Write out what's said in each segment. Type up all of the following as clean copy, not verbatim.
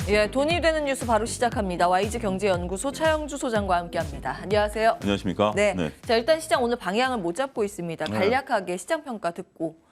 예, 돈이 되는 뉴스 바로 시작합니다. YG경제연구소 차영주 소장과 함께합니다. 안녕하세요. 안녕하십니까? 네. 자, 일단 시장 오늘 방향을 못 잡고 있습니다. 간략하게 시장 평가 듣고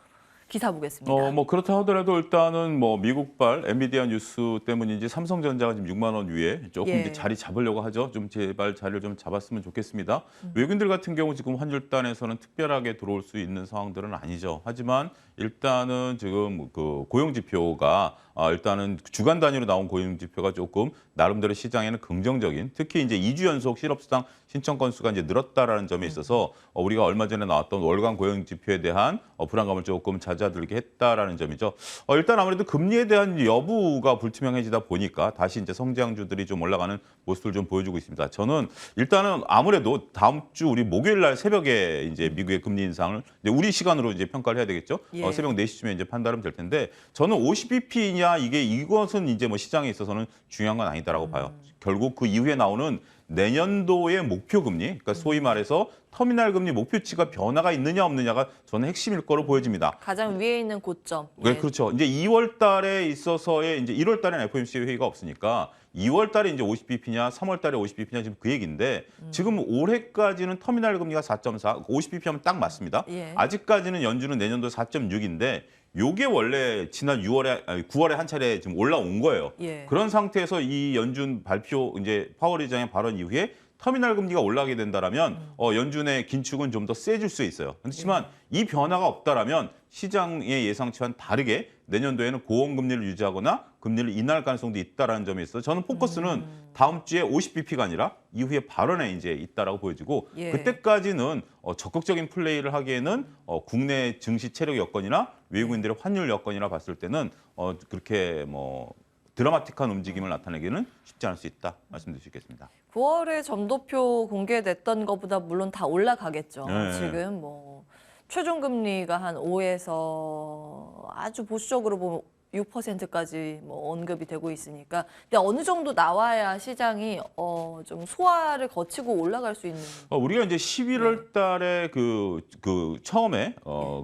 기사 보겠습니다. 뭐 그렇다 하더라도 일단은 뭐 미국발 엔비디아 뉴스 때문인지 삼성전자가 지금 6만 원 위에 조금 이제 자리 잡으려고 하죠. 좀 제발 자리를 좀 잡았으면 좋겠습니다. 외국인들 같은 경우 지금 환율단에서는 특별하게 들어올 수 있는 상황들은 아니죠. 하지만 일단은 지금 그 고용 지표가 일단은 주간 단위로 나온 고용 지표가 조금 나름대로 시장에는 긍정적인, 특히 이제 2주 연속 실업수당 신청 건수가 이제 늘었다라는 점에 있어서 우리가 얼마 전에 나왔던 월간 고용 지표에 대한 불안감을 조금 잦아들게 했다라는 점이죠. 일단 아무래도 금리에 대한 여부가 불투명해지다 보니까 다시 이제 성장주들이 좀 올라가는 모습을 좀 보여주고 있습니다. 저는 일단은 아무래도 다음 주 우리 목요일 날 새벽에 이제 미국의 금리 인상을 이제 우리 시간으로 이제 평가를 해야 되겠죠. 새벽 4시쯤에 이제 판단하면 될 텐데 저는 50bp냐 이것은 이제 뭐 시장에 있어서는 중요한 건 아니다라고 봐요. 결국 그 이후에 나오는 내년도의 목표 금리, 그러니까 소위 말해서 터미널 금리 목표치가 변화가 있느냐 없느냐가 저는 핵심일 거로 보여집니다. 가장 위에 있는 고점. 네, 그렇죠. 이제 2월 달에 있어서의 이제 1월 달에는 FOMC 회의가 없으니까 2월 달에 이제 50bp냐, 3월 달에 50bp냐 지금 그 얘기인데 지금 올해까지는 터미널 금리가 4.4, 50bp 하면 딱 맞습니다. 아직까지는 연준은 내년도 4.6인데 요게 원래 지난 9월에 한 차례 지금 올라온 거예요. 그런 상태에서 이 연준 발표 이제 파월 의장의 발언 이후에 터미널 금리가 올라가게 된다라면 연준의 긴축은 좀 더 세질 수 있어요. 그렇지만 이 변화가 없다라면 시장의 예상치와는 다르게 내년도에는 고금리를 유지하거나 금리를 인하할 가능성도 있다라는 점에 있어서 저는 포커스는 다음 주에 50bp가 아니라 이후에 발언에 이제 있다라고 보여지고 그때까지는 적극적인 플레이를 하기에는 국내 증시 체력 여건이나 외국인들의 환율 여건이라 봤을 때는 그렇게 뭐 드라마틱한 움직임을 나타내기는 쉽지 않을 수 있다 말씀드릴 수 있겠습니다. 9월에 점도표 공개됐던 것보다 물론 다 올라가겠죠. 지금 뭐 최종 금리가 한 5에서 아주 보수적으로 보면 6%까지 뭐 언급이 되고 있으니까 근데 어느 정도 나와야 시장이 좀 소화를 거치고 올라갈 수 있는. 우리가 이제 11월 달에 그 처음에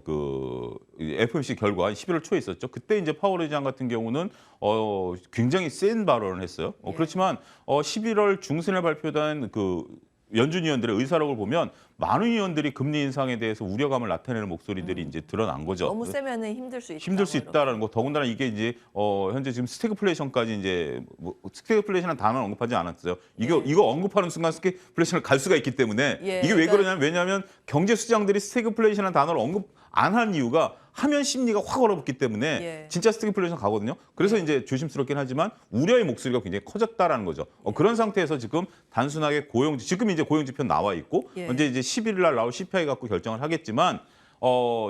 그 FOMC 결과 11월 초에 있었죠. 그때 이제 파월 의장 같은 경우는 굉장히 센 발언을 했어요. 그렇지만 11월 중순에 발표된 그 연준 위원들의 의사록을 보면 많은 의원들이 금리 인상에 대해서 우려감을 나타내는 목소리들이 이제 드러난 거죠. 너무 세면은 힘들 수 있다. 힘들 수 있다라는 거. 더군다나 이게 이제 현재 지금 스태그플레이션까지 이제 스태그플레이션이라는 단어는 언급하지 않았어요. 이거 언급하는 순간 스태그플레이션을 갈 수가 있기 때문에 이게 왜 그러냐면 왜냐하면 경제 수장들이 스태그플레이션이라는 단어를 언급 안 한 이유가 하면 심리가 확 얼어붙기 때문에 진짜 스태그플레이션 가거든요. 그래서 이제 조심스럽긴 하지만 우려의 목소리가 굉장히 커졌다라는 거죠. 그런 상태에서 지금 단순하게 지금 이제 고용지표 나와 있고 언제 이제 11일 날 나올 CPI 갖고 결정을 하겠지만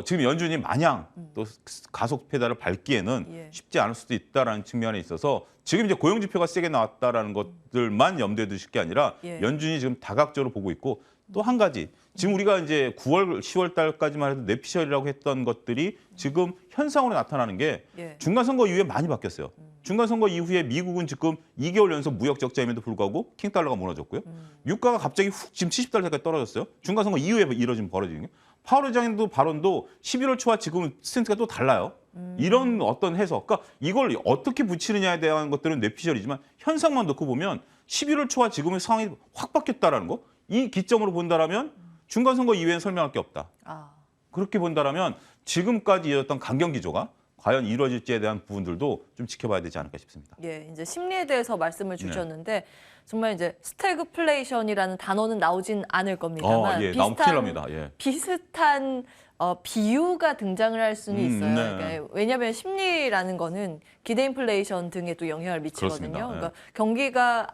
지금 연준이 마냥 또 가속 페달을 밟기에는 쉽지 않을 수도 있다라는 측면에 있어서 지금 이제 고용지표가 세게 나왔다라는 것들만 염두에 두실 게 아니라 연준이 지금 다각적으로 보고 있고 또 한 가지 지금 우리가 이제 9월, 10월 달까지만 해도 내피셜이라고 했던 것들이 지금 현상으로 나타나는 게 중간선거 이후에 많이 바뀌었어요. 중간선거 이후에 미국은 지금 2개월 연속 무역 적자임에도 불구하고 킹달러가 무너졌고요. 유가가 갑자기 훅 지금 70달러까지 떨어졌어요. 중간선거 이후에 벌어지는 게. 파월 의장도 발언도 11월 초와 지금은 스탠스가 또 달라요. 이런 어떤 해석, 그러니까 이걸 어떻게 붙이느냐에 대한 것들은 내피셜이지만 현상만 놓고 보면 11월 초와 지금의 상황이 확 바뀌었다라는 거. 이 기점으로 본다라면 중간선거 이후에는 설명할 게 없다. 그렇게 본다라면 지금까지 이어졌던 강경 기조가 과연 이루어질지에 대한 부분들도 좀 지켜봐야 되지 않을까 싶습니다. 이제 심리에 대해서 말씀을 주셨는데 정말 이제 스태그플레이션이라는 단어는 나오진 않을 겁니다만 비슷한 비유가 등장을 할 수는 있어요. 그러니까 왜냐하면 심리라는 거는 기대 인플레이션 등에 또 영향을 미치거든요. 그러니까 경기가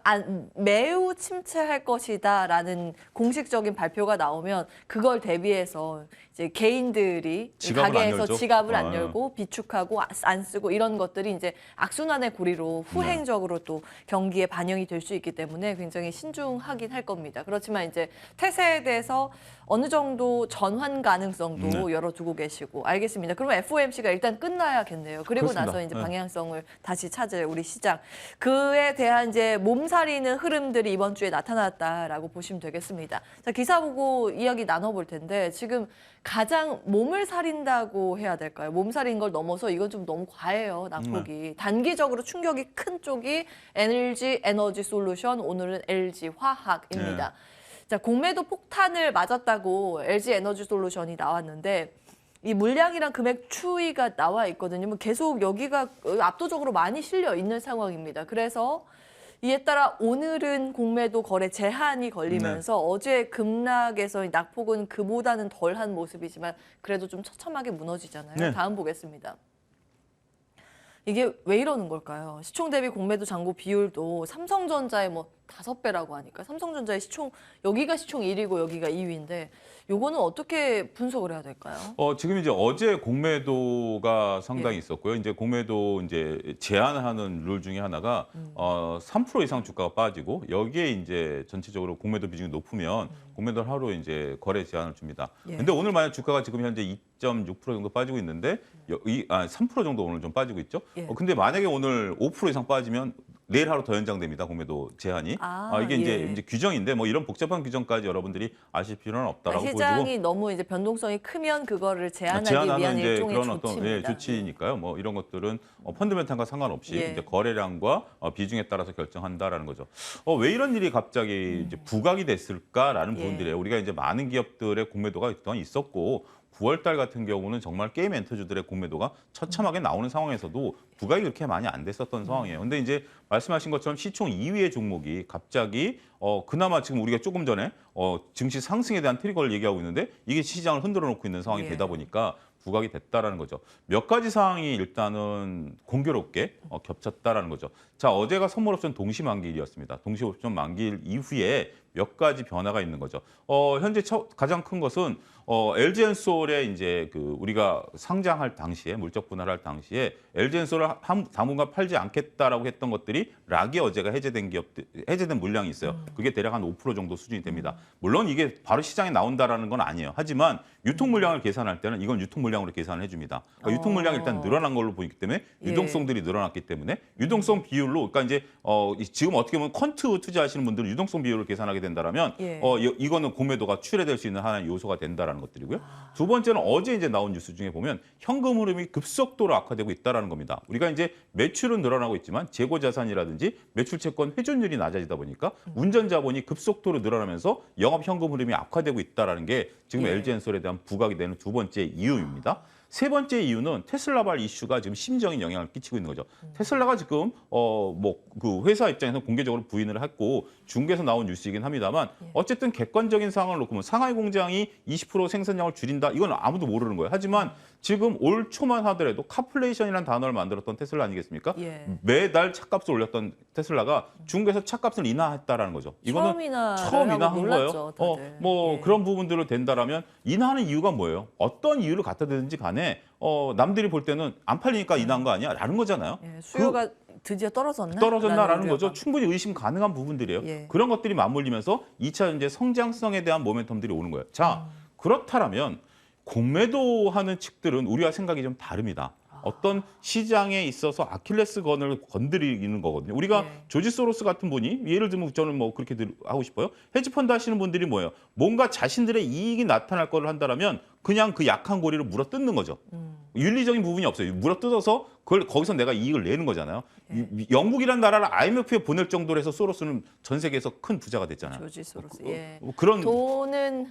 매우 침체할 것이다라는 공식적인 발표가 나오면 그걸 대비해서 이제 개인들이 가게에서 지갑을 안 열고 비축하고 안 쓰고 이런 것들이 이제 악순환의 고리로 후행적으로 또 경기에 반영이 될 수 있기 때문에 굉장히 신중하긴 할 겁니다. 그렇지만 이제 태세에 대해서 어느 정도 전환 가능성도 열어두고 계시고 알겠습니다. 그러면 FOMC가 일단 끝나야겠네요. 그리고 그렇습니다. 나서 이제 방향성을 다시 찾을 우리 시장. 그에 대한 이제 몸살이는 흐름들이 이번 주에 나타났다라고 보시면 되겠습니다. 자, 기사 보고 이야기 나눠볼 텐데 지금 가장 몸을 사린다고 해야 될까요? 몸살인 걸 넘어서 이건 좀 너무 과해요, 낙폭이. 단기적으로 충격이 큰 쪽이 LG 에너지 솔루션, 오늘은 LG 화학입니다. 자, 공매도 폭탄을 맞았다고 LG 에너지 솔루션이 나왔는데 이 물량이랑 금액 추이가 나와 있거든요. 뭐 계속 여기가 압도적으로 많이 실려 있는 상황입니다. 그래서 이에 따라 오늘은 공매도 거래 제한이 걸리면서 어제 급락에서 낙폭은 그보다는 덜한 모습이지만 그래도 좀 처참하게 무너지잖아요. 다음 보겠습니다. 이게 왜 이러는 걸까요? 시총 대비 공매도 잔고 비율도 삼성전자의 뭐 5배라고 하니까 삼성전자의 시총 여기가 시총 1위고 여기가 2위인데 요거는 어떻게 분석을 해야 될까요? 지금 이제 어제 공매도가 상당히 있었고요. 이제 공매도 이제 제한하는 룰 중에 하나가 3% 이상 주가가 빠지고 여기에 이제 전체적으로 공매도 비중이 높으면 공매도를 하루 이제 거래 제한을 줍니다. 근데 오늘 만약 주가가 지금 현재 2.6% 정도 빠지고 있는데 3% 정도 오늘 좀 빠지고 있죠. 근데 만약에 오늘 5% 이상 빠지면 내일 하루 더 연장됩니다. 공매도 제한이. 이게 이제 규정인데 뭐 이런 복잡한 규정까지 여러분들이 아실 필요는 없다라고 보여지고. 시장이 너무 이제 변동성이 크면 그거를 제한하기 위한 이제 일종의 그런 조치입니다. 어떤 조치니까요. 뭐 이런 것들은 펀드멘탈과 상관없이 이제 거래량과 비중에 따라서 결정한다라는 거죠. 왜 이런 일이 갑자기 이제 부각이 됐을까라는 부분들이에요. 우리가 이제 많은 기업들의 공매도가 그동안 있었고 9월 달 같은 경우는 정말 게임 엔터주들의 공매도가 처참하게 나오는 상황에서도 부각이 그렇게 많이 안 됐었던 상황이에요. 근데 이제 말씀하신 것처럼 시총 2위의 종목이 갑자기 그나마 지금 우리가 조금 전에 증시 상승에 대한 트리거를 얘기하고 있는데 이게 시장을 흔들어 놓고 있는 상황이 되다 보니까 부각이 됐다라는 거죠. 몇 가지 사항이 일단은 공교롭게 겹쳤다라는 거죠. 자, 어제가 선물옵션 동시만기일이었습니다. 동시옵션 만기일 이후에 몇 가지 변화가 있는 거죠. 현재 가장 큰 것은 LG엔솔의 이제 그 우리가 상장할 당시에 물적 분할할 당시에 LG엔솔을 당분간 팔지 않겠다라고 했던 것들이 락이 어제가 해제된 물량이 있어요. 그게 대략 한 5% 정도 수준이 됩니다. 물론 이게 바로 시장에 나온다라는 건 아니에요. 하지만 유통 물량을 계산할 때는 이건 유통 물량으로 계산을 해줍니다. 그러니까 유통 물량이 일단 늘어난 걸로 보이기 때문에 유동성들이 늘어났기 때문에 유동성 비율로 그러니까 이제 지금 어떻게 보면 퀀트 투자하시는 분들은 유동성 비율을 계산하게 된다라면 이거는 공매도가 출회될 수 있는 하나의 요소가 된다라는 것들이고요. 두 번째는 어제 이제 나온 뉴스 중에 보면 현금 흐름이 급속도로 악화되고 있다라는 겁니다. 우리가 이제 매출은 늘어나고 있지만 재고 자산이라든지 매출 채권 회전율이 낮아지다 보니까 운전 자본이 급속도로 늘어나면서 영업 현금 흐름이 악화되고 있다라는 게 지금 LG엔솔에 대한 부각이 되는 두 번째 이유입니다. 세 번째 이유는 테슬라발 이슈가 지금 심적인 영향을 끼치고 있는 거죠. 테슬라가 지금 그 회사 입장에서 공개적으로 부인을 했고 중국에서 나온 뉴스이긴 합니다만 어쨌든 객관적인 상황을 놓고 보면 상하이 공장이 20% 생산량을 줄인다. 이건 아무도 모르는 거예요. 하지만 지금 올 초만 하더라도 카플레이션이라는 단어를 만들었던 테슬라 아니겠습니까? 매달 차값을 올렸던 테슬라가 중국에서 차값을 인하했다라는 거죠. 이거는 처음 인하한 거예요. 그런 부분들을 된다라면 인하하는 이유가 뭐예요? 어떤 이유를 갖다 대든지 간에 남들이 볼 때는 안 팔리니까 인하한 거 아니야? 라는 거잖아요. 수요가 드디어 떨어졌나라는 거죠. 충분히 의심 가능한 부분들이에요. 그런 것들이 맞물리면서 2차 전지 성장성에 대한 모멘텀들이 오는 거예요. 자, 그렇다면 공매도하는 측들은 우리와 생각이 좀 다릅니다. 어떤 시장에 있어서 아킬레스건을 건드리는 거거든요. 우리가 조지 소로스 같은 분이 예를 들면 저는 뭐 그렇게 하고 싶어요. 헤지펀드 하시는 분들이 뭐예요? 뭔가 자신들의 이익이 나타날 거를 한다면 그냥 그 약한 고리를 물어뜯는 거죠. 윤리적인 부분이 없어요. 물어뜯어서 그걸 거기서 내가 이익을 내는 거잖아요. 영국이라는 나라를 IMF에 보낼 정도로 해서 소로스는 전 세계에서 큰 부자가 됐잖아요. 조지 소로스. 그런 돈은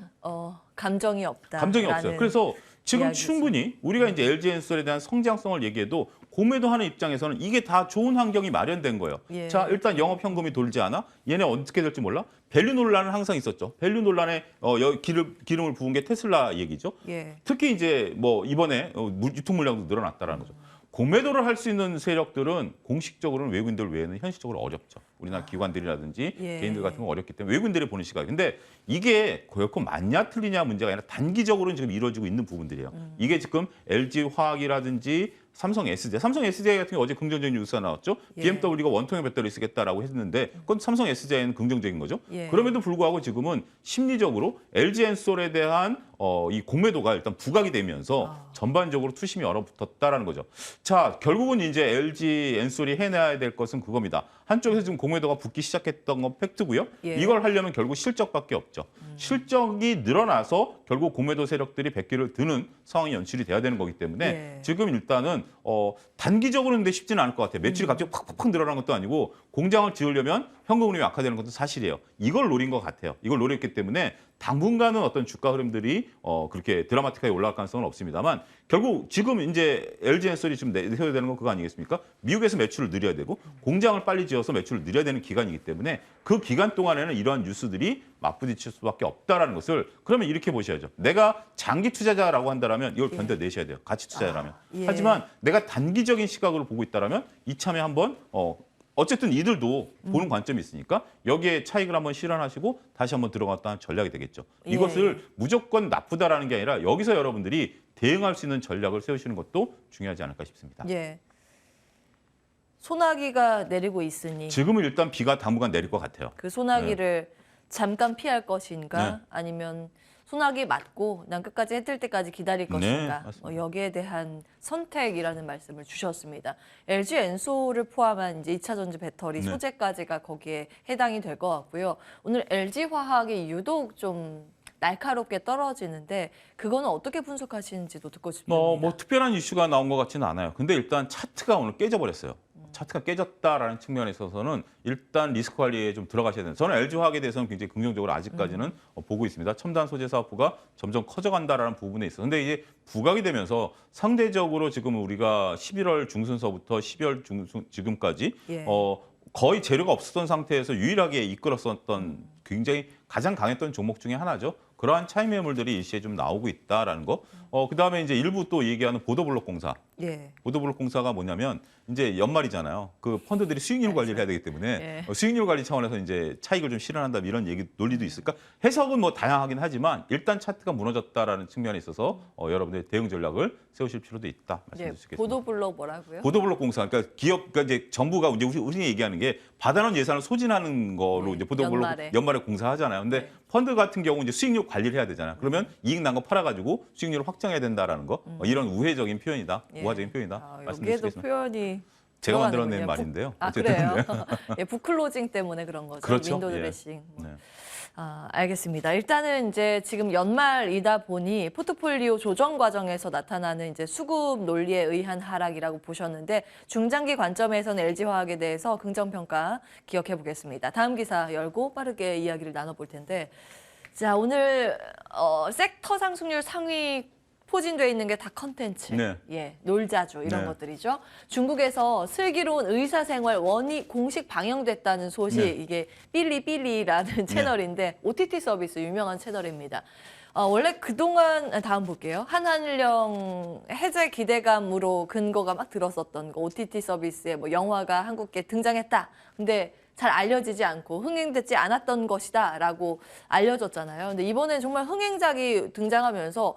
감정이 없다. 감정이 없어요. 그래서 지금 충분히 우리가 이제 LG엔솔에 대한 성장성을 얘기해도 공매도 하는 입장에서는 이게 다 좋은 환경이 마련된 거예요. 자, 일단 영업 현금이 돌지 않아? 얘네 어떻게 될지 몰라? 밸류 논란은 항상 있었죠. 밸류 논란에 기름을 부은 게 테슬라 얘기죠. 특히 이제 뭐 이번에 유통 물량도 늘어났다라는 거죠. 공매도를 할 수 있는 세력들은 공식적으로는 외국인들 외에는 현실적으로 어렵죠. 우리나라 기관들이라든지 개인들 같은 건 어렵기 때문에 외국인들이 보는 시각. 근데 이게 결코 맞냐 틀리냐 문제가 아니라 단기적으로는 지금 이루어지고 있는 부분들이에요. 이게 지금 LG 화학이라든지 삼성 SDI 같은 경우 어제 긍정적인 뉴스가 나왔죠. BMW가 원통형 배터리 쓰겠다라고 했는데 그건 삼성 SDI는 긍정적인 거죠. 그럼에도 불구하고 지금은 심리적으로 LG엔솔에 대한 이 공매도가 일단 부각이 되면서 전반적으로 투심이 얼어붙었다라는 거죠. 자, 결국은 이제 LG 엔솔이 해내야 될 것은 그겁니다. 한쪽에서 지금 공매도가 붙기 시작했던 건 팩트고요. 예. 이걸 하려면 결국 실적밖에 없죠. 실적이 늘어나서 결국 공매도 세력들이 백기를 드는 상황이 연출이 돼야 되는 거기 때문에 예. 지금 일단은 단기적으로는 근데 쉽지는 않을 것 같아요. 매출이 갑자기 팍팍팍 늘어난 것도 아니고 공장을 지으려면 현금 흐름이 악화되는 것도 사실이에요. 이걸 노린 것 같아요. 이걸 노렸기 때문에 당분간은 어떤 주가 흐름들이 그렇게 드라마틱하게 올라갈 가능성은 없습니다만 결국 지금 이제 LG 엔솔이 지금 내세워야 되는 건 그거 아니겠습니까? 미국에서 매출을 늘려야 되고 공장을 빨리 지어서 매출을 늘려야 되는 기간이기 때문에 그 기간 동안에는 이러한 뉴스들이 맞부딪힐 수밖에 없다라는 것을 그러면 이렇게 보셔야죠. 내가 장기 투자자라고 한다면 이걸 견뎌내셔야 돼요. 가치 투자자라면. 예. 하지만 내가 단기적인 시각으로 보고 있다면 이참에 한번 어쨌든 이들도 보는 관점이 있으니까 여기에 차익을 한번 실현하시고 다시 한번 들어갔다는 전략이 되겠죠. 이것을 무조건 나쁘다라는 게 아니라 여기서 여러분들이 대응할 수 있는 전략을 세우시는 것도 중요하지 않을까 싶습니다. 예. 소나기가 내리고 있으니 지금은 일단 비가 당분간 내릴 것 같아요. 그 소나기를 잠깐 피할 것인가 네. 아니면 소나기 맞고 난 끝까지 해 뜰 때까지 기다릴 네, 것인가 맞습니다. 여기에 대한 선택이라는 말씀을 주셨습니다. LG 엔솔을 포함한 이제 2차 전지 배터리 네. 소재까지가 거기에 해당이 될 것 같고요. 오늘 LG 화학이 유독 좀 날카롭게 떨어지는데 그거는 어떻게 분석하시는지도 듣고 싶습니다. 뭐 특별한 이슈가 나온 것 같지는 않아요. 근데 일단 차트가 오늘 깨져버렸어요. 차트가 깨졌다라는 측면에 있어서는 일단 리스크 관리에 좀 들어가셔야 돼요. 저는 LG화학에 대해서는 굉장히 긍정적으로 아직까지는 보고 있습니다. 첨단 소재 사업부가 점점 커져간다라는 부분에 있어서. 근데 이제 부각이 되면서 상대적으로 지금 우리가 11월 중순서부터 12월 중순 지금까지 예. 거의 재료가 없었던 상태에서 유일하게 이끌었었던 굉장히 가장 강했던 종목 중에 하나죠. 그러한 차익 매물들이 일시에 좀 나오고 있다라는 거. 그다음에 이제 일부 또 얘기하는 보도블록 공사. 예. 보도블록 공사가 뭐냐면 이제 연말이잖아요. 그 펀드들이 수익률 관리를 해야 되기 때문에 수익률 관리 차원에서 이제 차익을 좀 실현한다 이런 얘기 논리도 있을까? 해석은 뭐 다양하긴 하지만 일단 차트가 무너졌다라는 측면에 있어서 여러분들의 대응 전략을 세우실 필요도 있다 말씀드릴 수 있겠습니다. 보도블록 뭐라고요? 보도블록 공사, 그러니까 그러니까 이제 정부가 이제 우리 얘기하는 게 받아놓은 예산을 소진하는 거로 이제 보도블록 연말에 공사하잖아요. 근데 펀드 같은 경우 이제 수익률 관리를 해야 되잖아요. 그러면 이익 난 거 팔아가지고 수익률을 확정해야 된다라는 거, 이런 우회적인 표현이다, 우화적인 표현이다 말씀드릴 수 여기에도 있습니다. 표현이 제가 만들어낸 말인데요. 어쨌든 그래요? 예, 북클로징 때문에 그런 거죠. 그렇죠. 윈도우 예. 드레싱. 네. 알겠습니다. 일단은 이제 지금 연말이다 보니 포트폴리오 조정 과정에서 나타나는 이제 수급 논리에 의한 하락이라고 보셨는데 중장기 관점에서는 LG화학에 대해서 긍정 평가 기억해 보겠습니다. 다음 기사 열고 빠르게 이야기를 나눠볼 텐데, 자 오늘 섹터 상승률 상위 포진되어 있는 게 다 컨텐츠, 네. 예, 놀자주 이런 네. 것들이죠. 중국에서 슬기로운 의사생활 원이 공식 방영됐다는 소식, 네. 이게 삐리삐리라는 채널인데 OTT 서비스 유명한 채널입니다. 원래 그동안 다음 볼게요. 한한령 해제 기대감으로 근거가 막 들었었던 거 OTT 서비스에 뭐 영화가 한국에 등장했다. 근데 잘 알려지지 않고 흥행되지 않았던 것이다라고 알려졌잖아요. 근데 이번엔 정말 흥행작이 등장하면서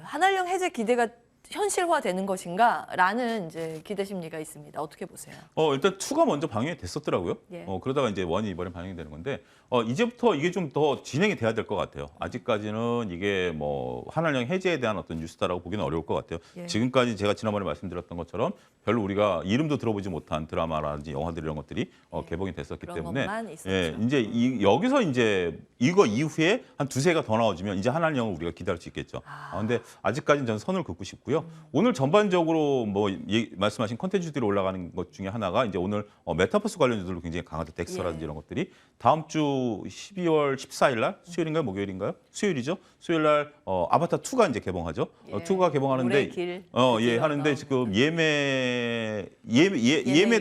한한령 해제 기대가 현실화되는 것인가라는 이제 기대 심리가 있습니다. 어떻게 보세요? 일단 2가 먼저 방영이 됐었더라고요. 예. 그러다가 이제 1이 이번에 방영이 되는 건데 이제부터 이게 좀 더 진행이 돼야 될 것 같아요. 아직까지는 이게 뭐 한한령 해제에 대한 어떤 뉴스다라고 보기는 어려울 것 같아요. 예. 지금까지 제가 지난번에 말씀드렸던 것처럼 별로 우리가 이름도 들어보지 못한 드라마라든지 영화들 이런 것들이 개봉이 됐었기 그런 때문에 것만 있었죠. 이제 여기서 이제 이거 이후에 한 2~3개가 더 나와주면 이제 한한령을 우리가 기다릴 수 있겠죠. 근데 아직까지는 저는 선을 긋고 싶고요. 오늘 전반적으로 뭐 말씀하신 컨텐츠들이 올라가는 것 중에 하나가 이제 오늘 메타버스 관련주들로 굉장히 강하죠. 덱스라든지 이런 것들이 다음 주 12월 14일 날 수요일인가요? 목요일인가요? 수요일이죠. 수요일 날 아바타 2가 이제 개봉하죠. 2가 개봉하는데 하는데 지금 예매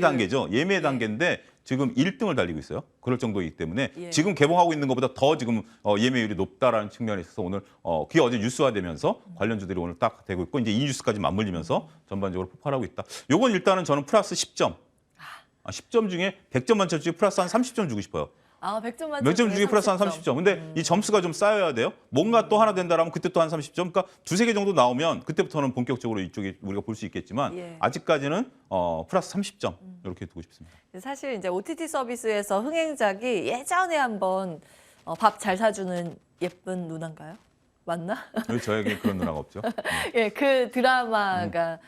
단계죠. 예매 단계인데 지금 1등을 달리고 있어요. 그럴 정도이기 때문에 지금 개봉하고 있는 것보다 더 지금 예매율이 높다라는 측면에 있어서 오늘 그게 어제 뉴스화되면서 관련주들이 오늘 딱 되고 있고 이제 이 뉴스까지 맞물리면서 전반적으로 폭발하고 있다. 요건 일단은 저는 플러스 10점. 10점 중에 100점 만점 중에 플러스 한 30점 주고 싶어요. 100점 만점 몇 점 중에 플러스 한 30점. 근데 이 점수가 좀 쌓여야 돼요. 뭔가 또 하나 된다라면 그때 또 한 30점. 그러니까 2~3개 정도 나오면 그때부터는 본격적으로 이쪽에 우리가 볼 수 있겠지만 아직까지는 플러스 30점 이렇게 두고 싶습니다. 사실 이제 OTT 서비스에서 흥행작이 예전에 한번 밥 잘 사주는 예쁜 누나인가요? 맞나? 왜 저에게 그런 누나가 없죠? 예, 그 드라마가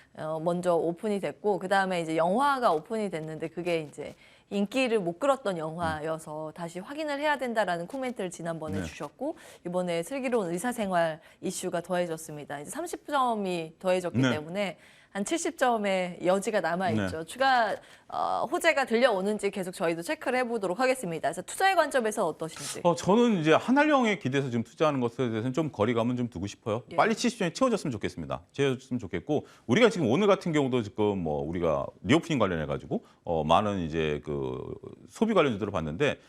먼저 오픈이 됐고 그 다음에 이제 영화가 오픈이 됐는데 그게 이제 인기를 못 끌었던 영화여서 다시 확인을 해야 된다라는 코멘트를 지난번에 네. 주셨고 이번에 슬기로운 의사생활 이슈가 더해졌습니다. 이제 30점이 더해졌기 네. 때문에 한 70점의 여지가 남아있죠. 네. 추가 호재가 들려오는지 계속 저희도 체크를 해보도록 하겠습니다. 그래서 투자의 관점에서 어떠신지. 저는 이제 한알령에 기대서 지금 투자하는 것에 대해서는 좀 거리감은 좀 두고 싶어요. 예. 빨리 70점이 채워졌으면 좋겠습니다. 채워졌으면 좋겠고 우리가 지금 오늘 같은 경우도 지금 뭐 우리가 리오프닝 관련해 가지고 많은 이제 그 소비 관련주들을 봤는데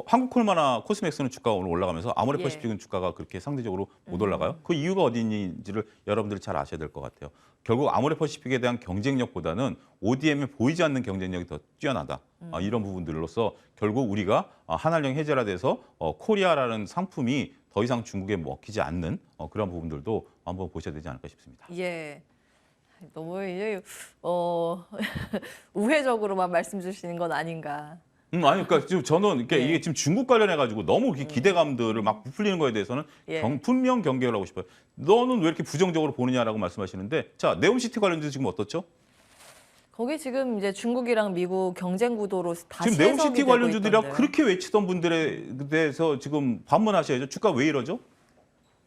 한국콜마나 코스맥스는 주가가 오늘 올라가면서 아모레퍼시픽은 주가가 그렇게 상대적으로 못 올라가요. 그 이유가 어디 있는지를 여러분들이 잘 아셔야 될 것 같아요. 결국 아모레퍼시픽에 대한 경쟁력보다는 ODM에 보이지 않는 경쟁력이 더 뛰어나다. 이런 부분들로서 결국 우리가 한알령 해제라 돼서 코리아라는 상품이 더 이상 중국에 먹히지 않는 그런 부분들도 한번 보셔야 되지 않을까 싶습니다. 예. 너무 이제 우회적으로만 말씀 주시는 건 아닌가. 아니 그러니까 지금 저는 예. 이게 지금 중국 관련해 가지고 너무 기대감들을 막 부풀리는 거에 대해서는 예. 분명 경계를 하고 싶어요. 너는 왜 이렇게 부정적으로 보느냐라고 말씀하시는데 자 네옴시티 관련도 지금 어떻죠? 거기 지금 이제 중국이랑 미국 경쟁 구도로 다시 지금 네옴시티 해석이 되고 관련주들이랑 있던데요. 그렇게 외치던 분들에 대해서 지금 반문하셔야죠. 주가 왜 이러죠?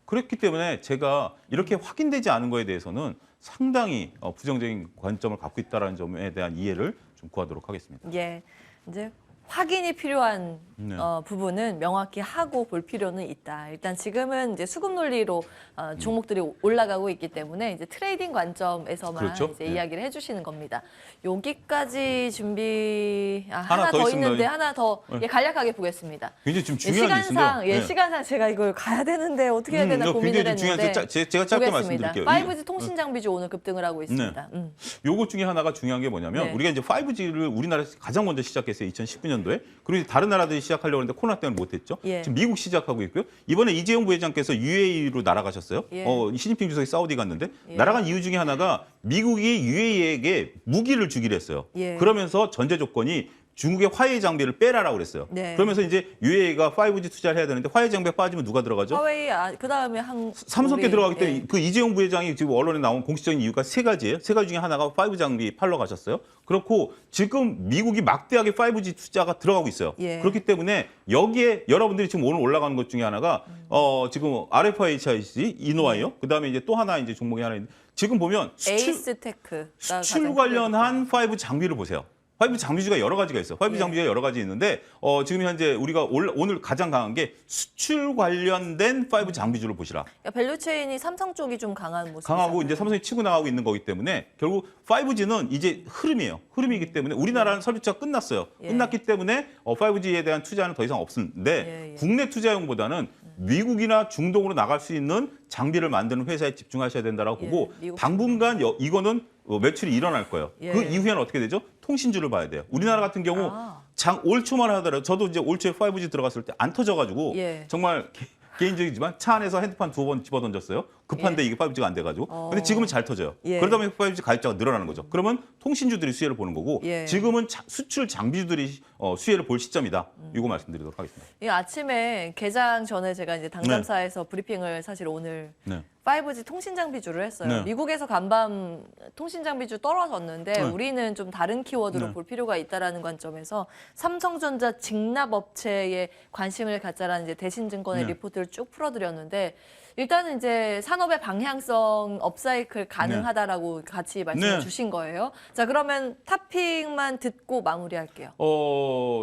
그렇기 때문에 제가 이렇게 확인되지 않은 거에 대해서는 상당히 부정적인 관점을 갖고 있다는 점에 대한 이해를 좀 구하도록 하겠습니다. 예. 이제 확인이 필요한 네. 부분은 명확히 하고 볼 필요는 있다. 일단 지금은 이제 수급 논리로 종목들이 올라가고 있기 때문에 이제 트레이딩 관점에서만 그렇죠. 이제 네. 이야기를 해주시는 겁니다. 여기까지 준비 하나 하나 더 더 있습니다. 있는데 하나 더 네. 예, 간략하게 보겠습니다. 굉장히 지금 예, 중요한 시간상 뉴스인데요. 네. 시간상 제가 이걸 가야 되는데 어떻게 해야 되나 이거 고민을 굉장히 좀 했는데 중요한데 제가 짧게 보겠습니다. 말씀드릴게요. 5G 통신 장비주 오늘 급등을 하고 있습니다. 요것 중에 하나가 중요한 게 뭐냐면 네. 우리가 이제 5G를 우리나라에서 가장 먼저 시작했어요. 2019년도에. 그리고 이제 다른 나라들이 시작하려고 했는데 코로나 때문에 못했죠. 예. 지금 미국 시작하고 있고요. 이번에 이재용 부회장께서 UAE로 날아가셨어요. 예. 시진핑 주석이 사우디 갔는데 예. 날아간 이유 중에 하나가 미국이 UAE에게 무기를 주기로 했어요. 예. 그러면서 전제 조건이 중국의 화웨이 장비를 빼라라고 그랬어요. 네. 그러면서 이제 UAE가 5G 투자를 해야 되는데 화웨이 장비가 빠지면 누가 들어가죠? 화웨이 그다음에 삼성께 들어가기 때문에 예. 그 이재용 부회장이 지금 언론에 나온 공식적인 이유가 세 가지예요. 세 가지 중에 하나가 5G 장비 팔러 가셨어요. 그렇고 지금 미국이 막대하게 5G 투자가 들어가고 있어요. 예. 그렇기 때문에 여기에 여러분들이 지금 오늘 올라가는 것 중에 하나가 지금 RFIC 이노아이요. 그다음에 이제 또 하나 이제 종목이 하나 있는데 지금 보면 에이스테크가 수출 관련한 5G 장비를 보세요. 5G 장비주가 여러 가지가 있어요. 5G 예. 장비가 여러 가지 있는데 지금 현재 우리가 오늘 가장 강한 게 수출 관련된 5G 장비주를 보시라. 그러니까 밸류체인이 삼성 쪽이 좀 강한 모습. 강하고 이제 삼성이 치고 나가고 있는 거기 때문에 결국 5G는 이제 흐름이에요. 흐름이기 때문에 우리나라는 설비투자 끝났어요. 예. 끝났기 때문에 5G에 대한 투자는 더 이상 없는데 예, 예. 국내 투자용보다는 미국이나 중동으로 나갈 수 있는 장비를 만드는 회사에 집중하셔야 된다라고 예, 보고 미국 당분간 이거는 매출이 일어날 거예요. 예. 그 이후에는 어떻게 되죠? 통신주를 봐야 돼요. 우리나라 같은 경우 아. 올 초만 하더라도 저도 이제 올 초에 5G 들어갔을 때 안 터져가지고 예. 정말 개인적이지만 차 안에서 핸드폰 2번 집어 던졌어요. 급한데 예. 이게 5G가 안 돼가지고. 근데 지금은 잘 터져요. 예. 그러다 보니 5G 가입자가 늘어나는 거죠. 그러면 통신주들이 수혜를 보는 거고 예. 지금은 수출 장비주들이 수혜를 볼 시점이다. 이거 말씀드리도록 하겠습니다. 이 아침에 개장 전에 제가 이제 당담사에서 브리핑을 사실 오늘 네. 5G 통신 장비주를 했어요. 네. 미국에서 간밤 통신 장비주 떨어졌는데 네. 우리는 좀 다른 키워드로 네. 볼 필요가 있다라는 관점에서 삼성전자 직납 업체에 관심을 갖자라는 이제 대신증권의 네. 리포트를 쭉 풀어드렸는데 일단은 이제 산업의 방향성 업사이클 가능하다라고 같이 말씀해 네. 주신 거예요. 자, 그러면 탑픽만 듣고 마무리할게요.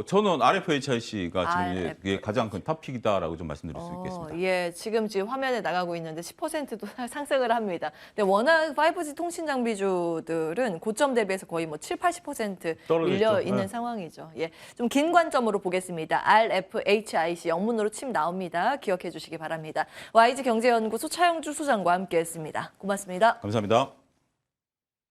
저는 RFHIC가 지금 이제 RF. 이게 가장 큰 탑픽이다라고 좀 말씀드릴 수 있겠습니다. 예, 지금 화면에 나가고 있는데 10%도 상승을 합니다. 근데 워낙 5G 통신 장비주들은 고점 대비해서 거의 뭐 7, 80% 떨어져 밀려 있죠. 있는 네. 상황이죠. 예, 좀 긴 관점으로 보겠습니다. RFHIC 영문으로 침 나옵니다. 기억해 주시기 바랍니다. YG 경제연구소 차영주 소장과 함께했습니다. 고맙습니다. 감사합니다.